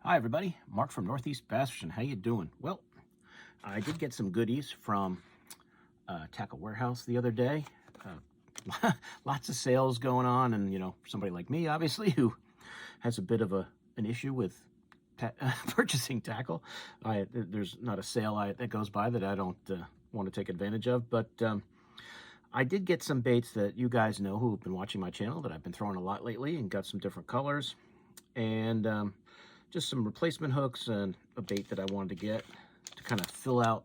Hi everybody, Mark from Northeast Bass Fishing. How you doing? Well, I did get some goodies from Tackle Warehouse the other day. Lots of sales going on, and somebody like me, obviously, who has a bit of an issue with purchasing tackle. There's not a sale that goes by that I don't want to take advantage of, but I did get some baits that you guys know who have been watching my channel that I've been throwing a lot lately, and got some different colors, and just some replacement hooks and a bait that I wanted to get to kind of fill out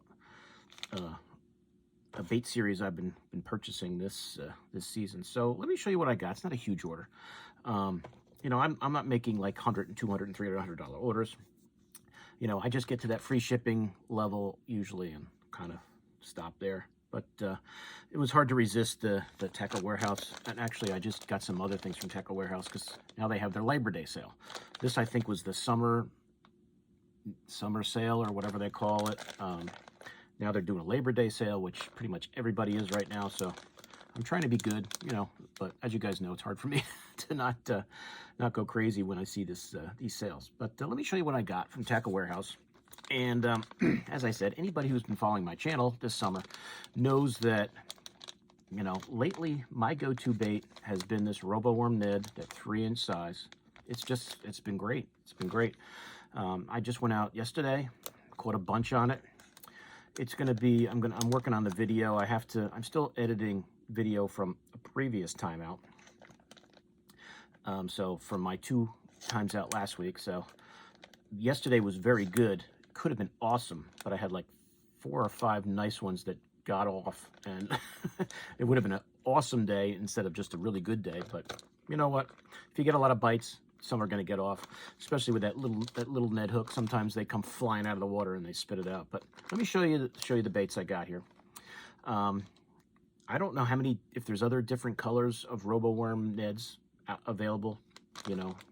a bait series I've been purchasing this season. So let me show you what I got. It's not a huge order. I'm not making like $100 and $200 and $300 orders. I just get to that free shipping level usually and kind of stop there. But it was hard to resist the Tackle Warehouse. And actually, I just got some other things from Tackle Warehouse because now they have their Labor Day sale. This, I think, was the summer sale or whatever they call it. Now they're doing a Labor Day sale, which pretty much everybody is right now. So I'm trying to be good, but as you guys know, it's hard for me to not go crazy when I see these sales. But let me show you what I got from Tackle Warehouse. And as I said, anybody who's been following my channel this summer knows that, lately my go-to bait has been this Roboworm Ned, that 3-inch size. It's been great. It's been great. I just went out yesterday, caught a bunch on it. It's going to be, I'm working on the video. I'm still editing video from a previous time out. So from my 2 times out last week. So yesterday was very good. Could have been awesome, but I had like 4 or 5 nice ones that got off, and it would have been an awesome day instead of just a really good day. But you know what? If you get a lot of bites, some are going to get off, especially with that little Ned hook. Sometimes they come flying out of the water and they spit it out. But let me show you the baits I got here. I don't know if there's other different colors of Roboworm Neds available,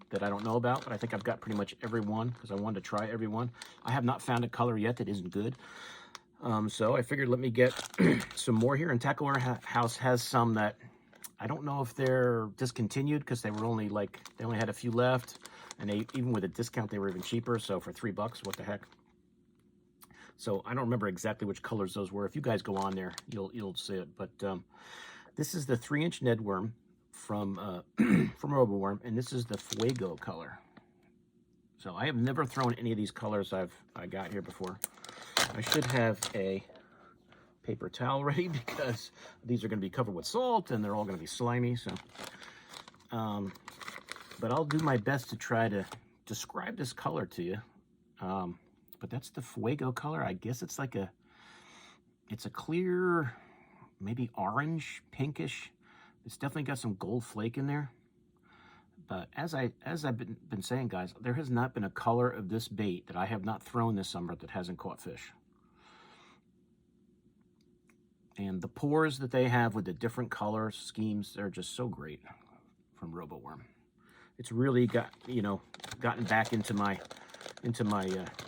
that I don't know about, but I think I've got pretty much every one because I wanted to try every one. I have not found a color yet that isn't good. So I figured let me get some more here. And Tackle Warehouse has some that I don't know if they're discontinued because they only had a few left, and even with a discount they were even cheaper. So for $3, what the heck? So I don't remember exactly which colors those were. If you guys go on there, you'll see it. But this is the 3-inch Ned worm from Roboworm, and this is the Fuego color. So I have never thrown any of these colors I got here before. I should have a paper towel ready because these are going to be covered with salt and they're all going to be slimy. So, but I'll do my best to try to describe this color to you. But that's the Fuego color. I guess it's it's a clear, maybe orange, pinkish. It's definitely got some gold flake in there. But as I've been saying, guys, there has not been a color of this bait that I have not thrown this summer that hasn't caught fish. And the pours that they have with the different color schemes, they're just so great from Roboworm. It's really gotten back into my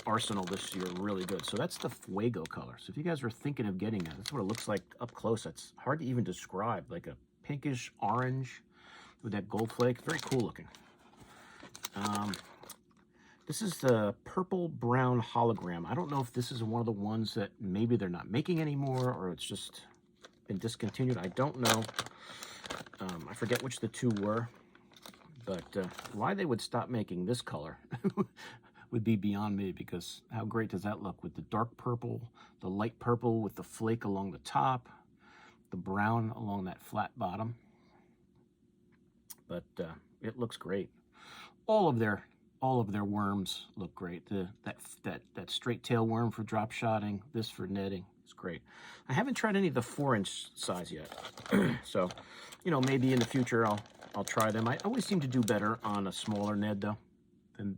arsenal this year really good. So that's the Fuego color. So if you guys are thinking of getting that, that's what it looks like up close. It's hard to even describe, like a pinkish orange with that gold flake. Very cool looking. This is the purple brown hologram. I don't know if this is one of the ones that maybe they're not making anymore or it's just been discontinued. I don't know. I forget which the 2 were, but why they would stop making this color would be beyond me, because how great does that look with the dark purple, the light purple with the flake along the top, the brown along that flat bottom. But it looks great. All of their worms look great. That straight tail worm for drop shotting, this for netting, it's great. I haven't tried any of the 4-inch size yet. So, maybe in the future I'll try them. I always seem to do better on a smaller Ned though.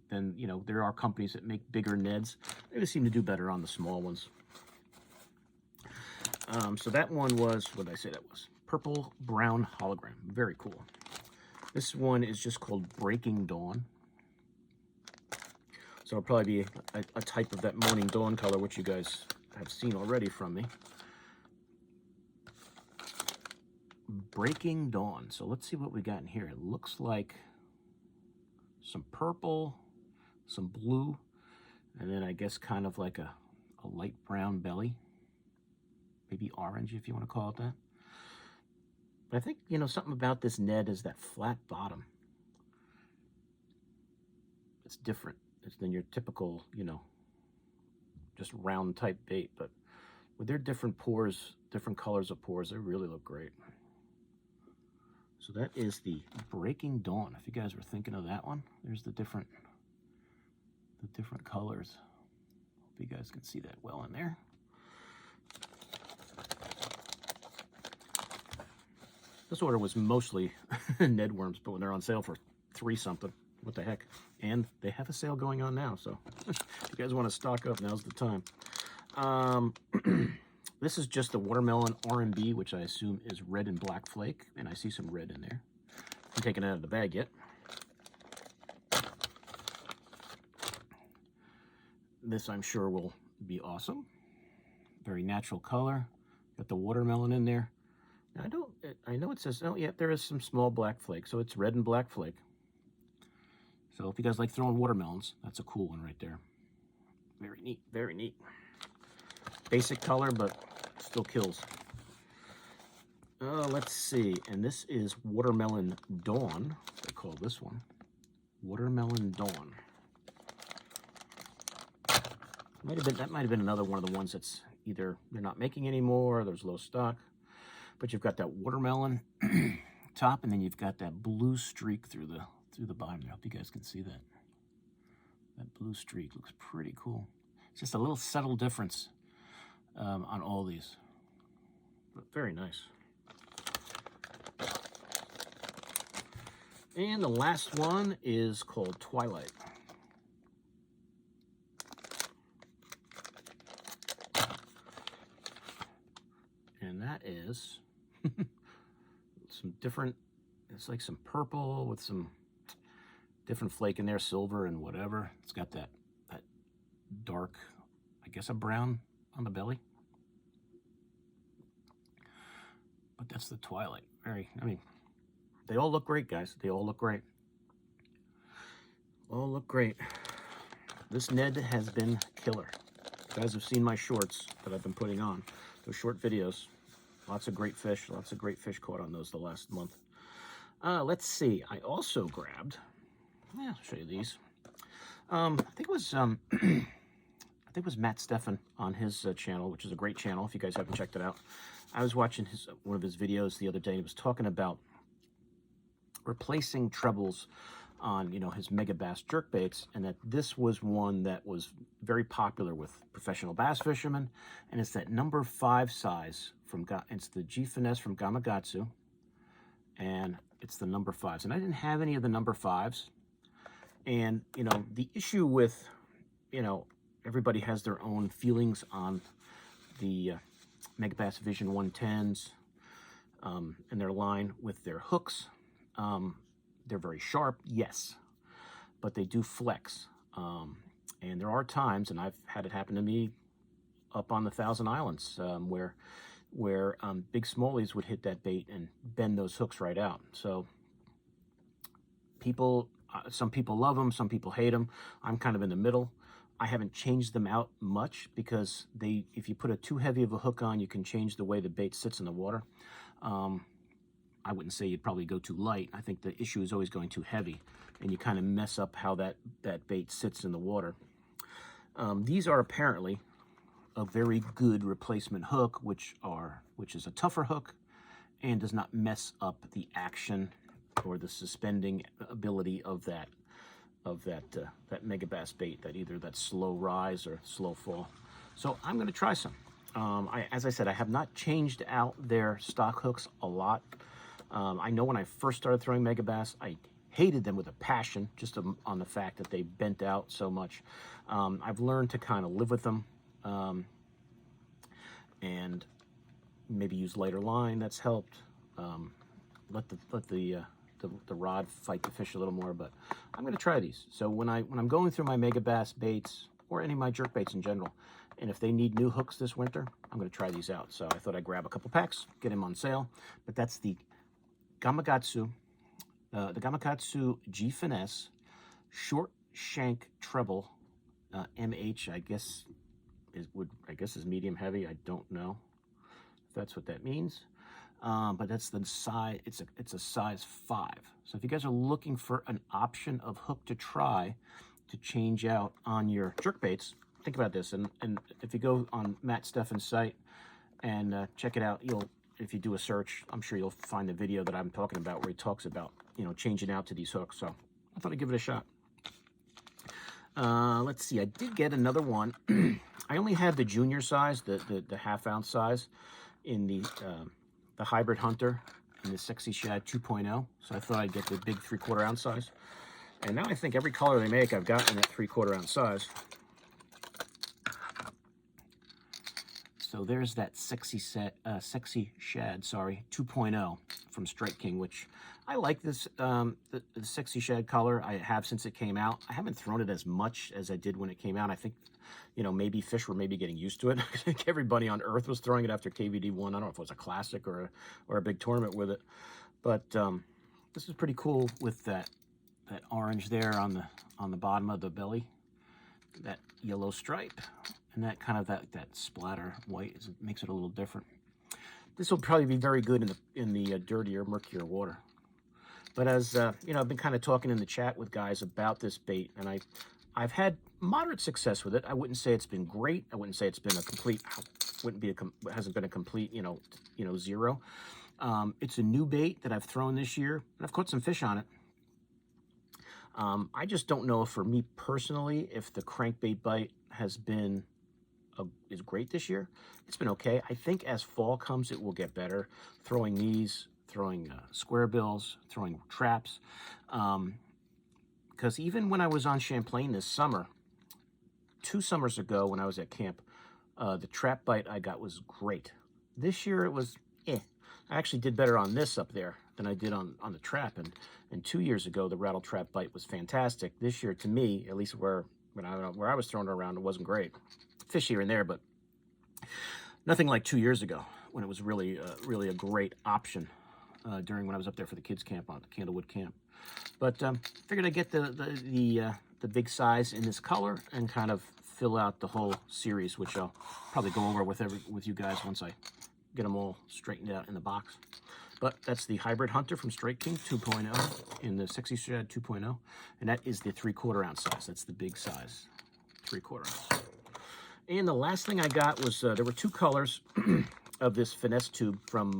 Than there are companies that make bigger Neds. They just seem to do better on the small ones. So that one was, what did I say that was? Purple brown hologram. Very cool. This one is just called Breaking Dawn. So it'll probably be a type of that Morning Dawn color, which you guys have seen already from me. Breaking Dawn. So let's see what we got in here. It looks like some purple, some blue, and then I guess kind of like a light brown belly, maybe orange if you want to call it that. But I think, you know, something about this Ned is that flat bottom. It's different. It's than your typical, you know, just round type bait, but with their different pores, different colors of pores, they really look great. So that is the Breaking Dawn. If you guys were thinking of that one, there's the different colors. Hope you guys can see that well in there. This order was mostly Ned worms, but when they're on sale for $3 something, what the heck? And they have a sale going on now, so if you guys want to stock up, now's the time. This is just the watermelon R&B, which I assume is red and black flake, and I see some red in there. I haven't taken it out of the bag yet. This, I'm sure, will be awesome. Very natural color. Got the watermelon in there. Now, I know it says, oh yeah, there is some small black flake, so it's red and black flake. So if you guys like throwing watermelons, that's a cool one right there. Very neat, very neat. Basic color, but still kills. Let's see, and this is Watermelon Dawn. They call this one Watermelon Dawn. That might have been another one of the ones that's either they're not making anymore, or there's low stock. But you've got that watermelon top, and then you've got that blue streak through the bottom there. I hope you guys can see that. That blue streak looks pretty cool. It's just a little subtle difference on all these, but very nice. And the last one is called Twilight. And that is some different, it's like some purple with some different flake in there, silver and whatever. It's got that dark, I guess a brown on the belly. But that's the Twilight. I mean, they all look great, guys. They all look great. All look great. This Ned has been killer. You guys have seen my shorts that I've been putting on. Those short videos. Lots of great fish caught on those the last month. Let's see. I also grabbed, I'll show you these. I think it was Matt Steffen on his channel, which is a great channel if you guys haven't checked it out. I was watching one of his videos the other day, and he was talking about replacing trebles on, you know, his mega bass jerkbaits, and that this was one that was very popular with professional bass fishermen, and it's that number 5 size it's the G Finesse from Gamakatsu, and it's the number 5s. And I didn't have any of the number 5s, and you know, the issue with, you know, everybody has their own feelings on the Mega Bass Vision 110s and their line with their hooks. They're very sharp, yes, but they do flex. And there are times, and I've had it happen to me up on the Thousand Islands, where big smallies would hit that bait and bend those hooks right out. So some people love them, some people hate them. I'm kind of in the middle. I haven't changed them out much because if you put too heavy of a hook on, you can change the way the bait sits in the water. I wouldn't say you'd probably go too light. I think the issue is always going too heavy, and you kind of mess up how that bait sits in the water. These are apparently a very good replacement hook, which is a tougher hook and does not mess up the action or the suspending ability of that mega bass bait, that slow rise or slow fall. So I'm going to try some. As I said, I have not changed out their stock hooks a lot. I know when I first started throwing mega bass, I hated them with a passion, just on the fact that they bent out so much. I've learned to kind of live with them, and maybe use lighter line. That's helped. Let the rod fight the fish a little more. But I'm going to try these. So when I'm going through my mega bass baits, or any of my jerk baits in general, and if they need new hooks this winter, I'm going to try these out. So I thought I'd grab a couple packs, get them on sale. But that's the Gamakatsu G Finesse short shank treble, MH, I guess is medium heavy. I don't know if that's what that means. But that's the size. It's a size 5. So if you guys are looking for an option of hook to try to change out on your jerkbaits, think about this. And if you go on Matt Steffen's site and check it out, if you do a search, I'm sure you'll find the video that I'm talking about where he talks about, changing out to these hooks. So I thought I'd give it a shot. Let's see, I did get another one. I only had the junior size, the half-ounce size in the Hybrid Hunter in the Sexy Shad 2.0. So I thought I'd get the big 3/4 ounce size. And now I think every color they make, I've got in that 3/4 ounce size. So there's that Sexy Shad, 2.0 from Strike King, which I like this, the Sexy Shad color. I have since it came out. I haven't thrown it as much as I did when it came out. I think, maybe fish were maybe getting used to it. I think everybody on Earth was throwing it after KVD1. I don't know if it was a classic or a big tournament with it. But this is pretty cool with that orange there on the bottom of the belly, that yellow stripe, and that kind of that splatter white makes it a little different. This will probably be very good in the dirtier, murkier water. But as I've been kind of talking in the chat with guys about this bait, and I've had moderate success with it. I wouldn't say it's been great. I wouldn't say it's been a complete. Hasn't been a complete zero. It's a new bait that I've thrown this year, and I've caught some fish on it. I just don't know for me personally if the crankbait bite has been is great this year. It's been okay. I think as fall comes, it will get better. Throwing these, throwing square bills, throwing traps. Because even when I was on Champlain this summer, 2 summers ago when I was at camp, the trap bite I got was great. This year it was I actually did better on this up there than I did on the trap. And 2 years ago, the rattle trap bite was fantastic. This year, to me, at least where I was throwing it around, it wasn't great. Fish here and there, but nothing like 2 years ago when it was really a great option during when I was up there for the kids camp on the Candlewood camp. But figured I'd get the big size in this color and kind of fill out the whole series, which I'll probably go over with you guys once I get them all straightened out in the box. But that's the Hybrid Hunter from Strike King 2.0 in the Sexy Shad 2.0, and that is the 3/4 ounce size. That's the big size, 3/4 ounce. And the last thing I got was there were 2 colors of this finesse tube from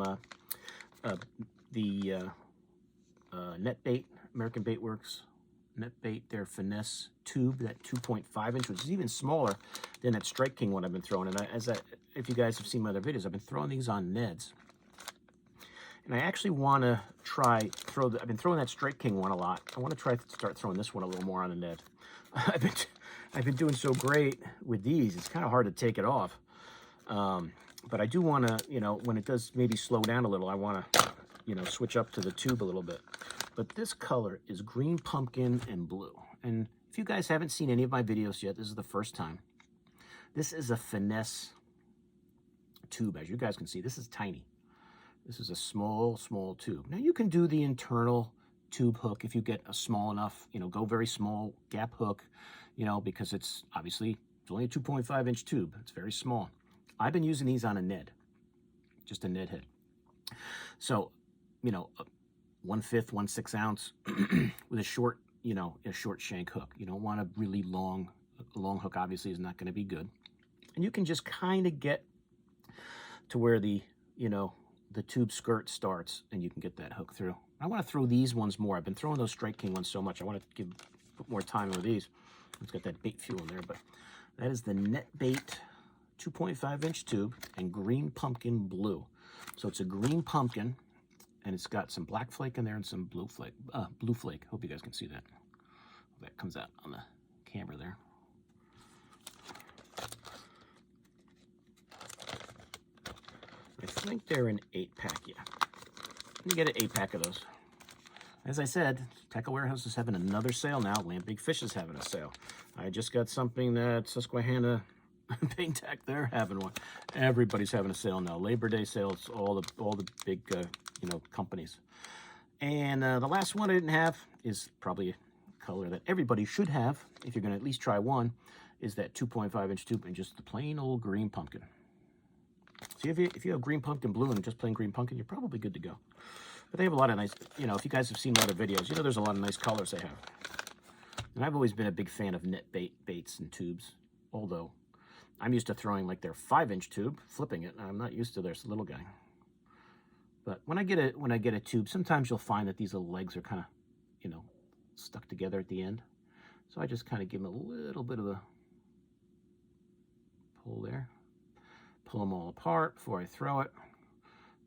the Netbait, American Bait Works Netbait, their finesse tube, that 2.5 inch, which is even smaller than that Strike King one I've been throwing. And if you guys have seen my other videos, I've been throwing these on Neds. And I actually want to I've been throwing that Strike King one a lot. I want to start throwing this one a little more on a Ned. I've been doing so great with these, it's kind of hard to take it off. But I do want to, when it does maybe slow down a little, I want to, switch up to the tube a little bit. But this color is green pumpkin and blue. And if you guys haven't seen any of my videos yet, this is the first time. This is a finesse tube. As you guys can see, this is tiny. This is a small tube. Now you can do the internal tube hook if you get a small enough, go very small gap hook, because it's only a 2.5 inch tube. It's very small. I've been using these on a Ned, just a Ned head. So, 1/5, 1/6 ounce with a short shank hook. You don't want a really long hook, obviously is not going to be good. And you can just kind of get to where the tube skirt starts and you can get that hook through. I want to throw these ones more. I've been throwing those Strike King ones so much. I want to put more time with these. It's got that bait fuel in there, but that is the Netbait 2.5 inch tube and green pumpkin blue. So it's a green pumpkin and it's got some black flake in there and some blue flake. Hope you guys can see that. That comes out on the camera there. I think they're an 8-pack, yeah. You get an 8-pack of those. As I said, Tackle Warehouse is having another sale now. Land Big Fish is having a sale. I just got something that Susquehanna Bait Tack, they're having one. Everybody's having a sale now. Labor Day sales, all the big companies. And the last one I didn't have is probably color that everybody should have, if you're going to at least try one, is that 2.5-inch tube and just the plain old green pumpkin. See, if you have green pumpkin blue and just plain green pumpkin, you're probably good to go. But they have a lot of nice, you know, if you guys have seen my other videos, you know there's a lot of nice colors they have. And I've always been a big fan of Netbait baits and tubes, although I'm used to throwing like their 5-inch tube, flipping it. I'm not used to their little guy. But when I get a tube, sometimes you'll find that these little legs are kind of, you know, stuck together at the end. So I just kind of give them a little bit of a pull there. Pull them all apart before I throw it.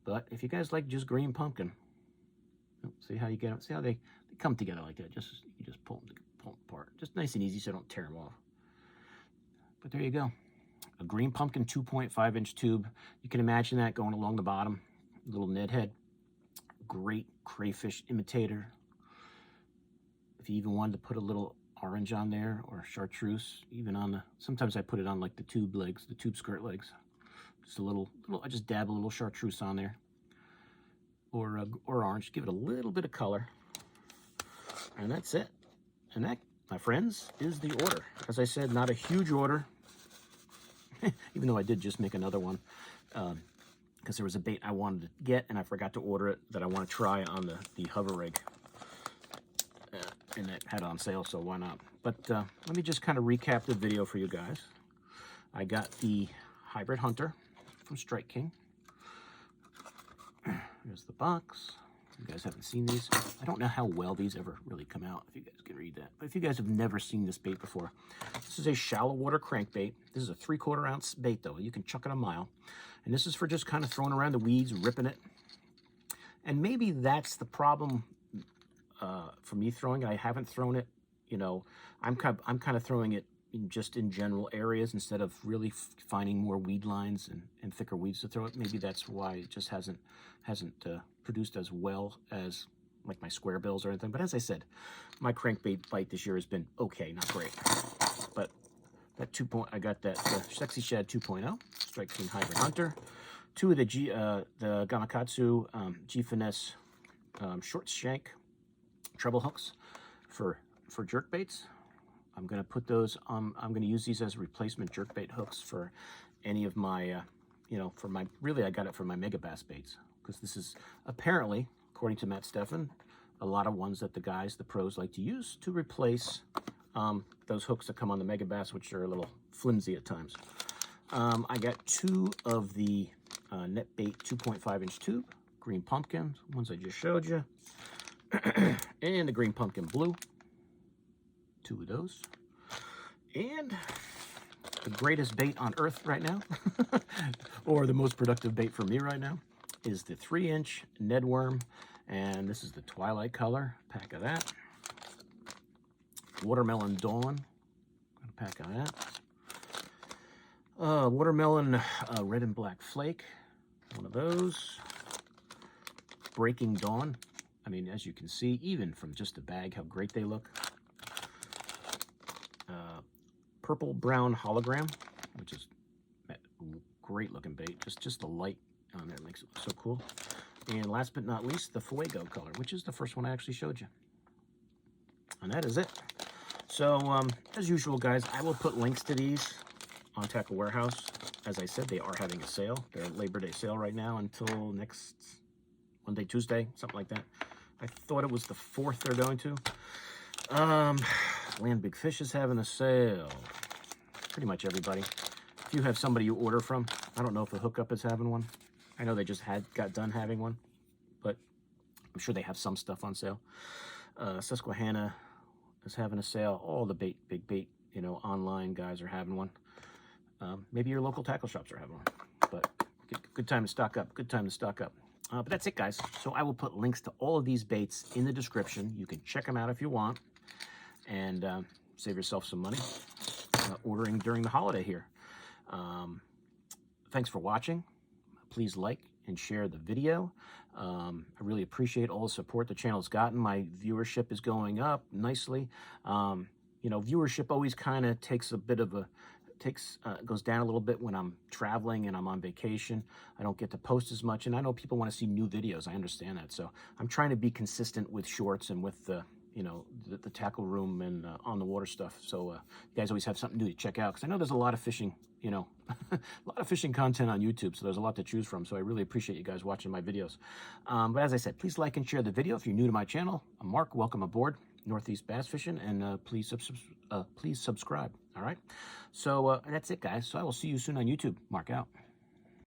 But if you guys like just green pumpkin, see how you get them? See how they come together like that? You just pull them apart. Just nice and easy so don't tear them off. But there you go. A green pumpkin 2.5-inch tube. You can imagine that going along the bottom. Little Ned head. Great crayfish imitator. If you even wanted to put a little orange on there or chartreuse, even on the, sometimes I put it on like the tube legs, the tube skirt legs. Just a little, I just dab a little chartreuse on there. Or orange, give it a little bit of color. And that's it. And that, my friends, is the order. As I said, not a huge order. Even though I did just make another one. Because there was a bait I wanted to get and I forgot to order it that I want to try on the hover rig. And it had on sale, so why not? But let me just kind of recap the video for you guys. I got the Hybrid Hunter from Strike King. Here's the box. You guys haven't seen these. I don't know how well these ever really come out, if you guys can read that. But if you guys have never seen this bait before, this is a shallow water crankbait. This is a 3/4 ounce bait, though. You can chuck it a mile. And this is for just kind of throwing around the weeds, ripping it. And maybe that's the problem for me throwing it. I haven't thrown it, you know, I'm kind of throwing it just in general areas instead of really finding more weed lines and thicker weeds to throw it. Maybe that's why it just hasn't produced as well as like my square bills or anything. But as I said, my crankbait bite this year has been okay, not great. But that I got that Sexy Shad 2.0 Strike King Hybrid Hunter, 2 of the the Gamakatsu G-Finesse short shank treble hooks for jerkbaits. I'm going to put those on, I'm going to use these as replacement jerkbait hooks for any of my, you know, for my, really I got it for my mega bass baits. Because this is apparently, according to Matt Steffen, a lot of ones that the pros like to use to replace those hooks that come on the mega bass, which are a little flimsy at times. I got 2 of the Netbait 2.5-inch tube, green pumpkin, ones I just showed you, and the green pumpkin blue. 2 of those. And the greatest bait on earth right now, or the most productive bait for me right now, is the 3-inch Ned worm. And this is the Twilight color, pack of that. Watermelon Dawn, a pack of that. Watermelon Red and Black Flake, one of those. Breaking Dawn. I mean, as you can see, even from just the bag, how great they look. Purple Brown Hologram, which is a great looking bait. Just the light on there makes it so cool. And last but not least, the Fuego color, which is the first one I actually showed you. And that is it. So, as usual, guys, I will put links to these on Tackle Warehouse. As I said, they are having a sale. They're at Labor Day sale right now until next Monday, Tuesday, something like that. I thought it was the 4th they're going to. Land Big Fish is having a sale. Pretty much everybody. If you have somebody you order from, I don't know if the Hookup is having one. I know they just got done having one, but I'm sure they have some stuff on sale. Susquehanna is having a sale. All the big bait, you know, online guys are having one. Maybe your local tackle shops are having one, but good time to stock up. Good time to stock up. But that's it, guys. So I will put links to all of these baits in the description. You can check them out if you want, and save yourself some money ordering during the holiday here. Thanks for watching. Please like and share the video. I really appreciate all the support the channel's gotten. My viewership is going up nicely. You know, viewership always kind of takes a bit of a, goes down a little bit when I'm traveling and I'm on vacation. I don't get to post as much, and I know people want to see new videos. I understand that. So I'm trying to be consistent with shorts and with the you know, the tackle room and on the water stuff. So you guys always have something new to check out, because I know there's a lot of fishing, you know, a lot of fishing content on YouTube, so there's a lot to choose from. So I really appreciate you guys watching my videos. But as I said, please like and share the video. If you're new to my channel, I'm Mark. Welcome aboard Northeast Bass Fishing, and please subscribe. All right. So that's it, guys. So I will see you soon on YouTube. Mark out.